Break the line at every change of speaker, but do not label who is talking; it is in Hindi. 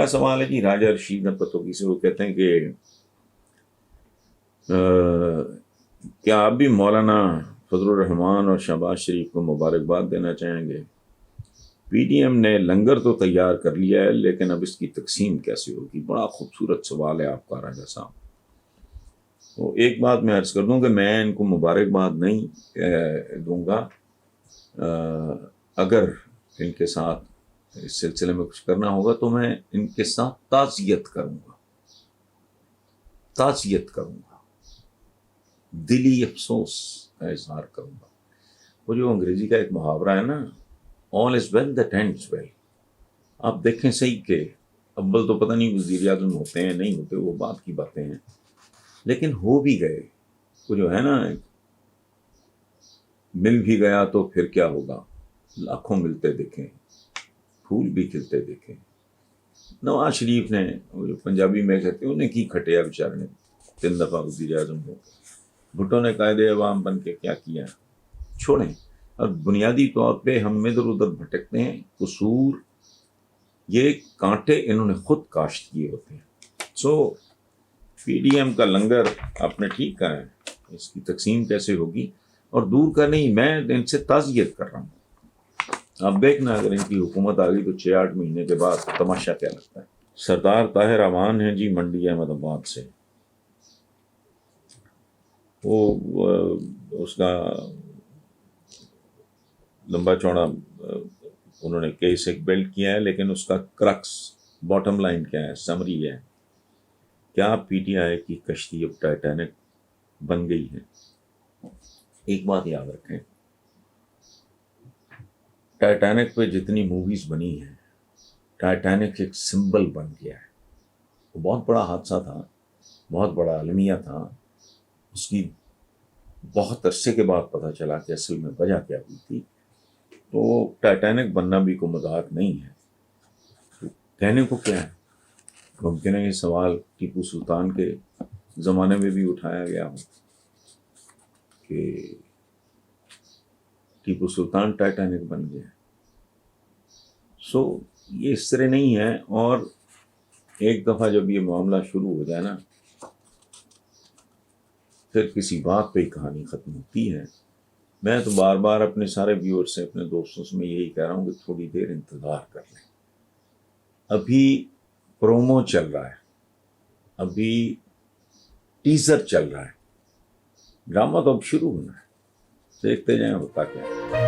सवाल है जी राजा रशीद नपतोगी से। वो कहते हैं कि क्या आप भी मौलाना फजलुर रहमान और शहबाज शरीफ को मुबारकबाद देना चाहेंगे? पीडीएम ने लंगर तो तैयार कर लिया है, लेकिन अब इसकी तकसीम कैसे होगी? बड़ा खूबसूरत सवाल है आपका राजा साहब। तो एक बात मैं अर्ज कर दूं कि मैं इनको मुबारकबाद नहीं दूंगा। अगर इनके साथ इस सिलसिले में कुछ करना होगा तो मैं इनके साथ ताज़ियत करूंगा, दिली अफसोस का इजहार करूंगा। वो जो अंग्रेजी का एक मुहावरा है ना, all is well that ends well. आप देखें सही के अव्वल तो पता नहीं वज़ीर आज़म होते हैं नहीं होते, वो बात की बातें हैं, लेकिन हो भी गए। वो जो है ना, मिल भी गया तो फिर क्या होगा, लाखों मिलते देखें, फूल भी खिलते देखें। नवाज शरीफ ने, वो जो पंजाबी में कहते हैं, उन्हें की खटिया बेचारे ने 3 दफ़ा वज़ीर आज़म हो। भुट्टो ने कायदे अवाम बन के क्या किया? छोड़ें। और बुनियादी तौर पे हम इधर उधर भटकते हैं। कसूर ये कांटे इन्होंने खुद काश्त किए होते हैं। सो पीडीएम का लंगर आपने ठीक कहा है, इसकी तकसीम कैसे होगी? और दूर का नहीं, मैं इनसे ताज़ियत कर रहा हूँ। अब देखना अगर इनकी हुकूमत आ गई तो 6-8 महीने के बाद तमाशा क्या लगता है। सरदार ताहिर अमान हैं जी मंडी अहमदाबाद से। वो उसका लंबा चौड़ा उन्होंने केस एक बिल्ड किया है, लेकिन उसका क्रक्स बॉटम लाइन क्या है, समरी है, क्या पीटीआई की कश्ती अब टाइटैनिक बन गई है? एक बात याद रखें, टाइटैनिक पे जितनी मूवीज बनी हैं, टाइटैनिक एक सिंबल बन गया है। वो बहुत बड़ा हादसा था, बहुत बड़ा अलमिया था। उसकी बहुत अरसे के बाद पता चला कि असल में वजह क्या हुई थी। तो टाइटैनिक बनना भी कोई मजाक नहीं है। तो कहने को क्या है, मुमकिन है ये सवाल टीपू सुल्तान के ज़माने में भी उठाया गया हो कि टीपू सुल्तान टाइटैनिक बन गया। सो ये इस तरह नहीं है। और एक दफ़ा जब ये मामला शुरू हो जाए ना, फिर किसी बात पे ही कहानी ख़त्म होती है। मैं तो बार बार अपने सारे व्यूअर से, अपने दोस्तों से मैं यही कह रहा हूँ कि थोड़ी देर इंतज़ार कर लें। अभी प्रोमो चल रहा है, अभी टीजर चल रहा है, ड्रामा तो अब शुरू होना है। देखते जाएं होता क्या है।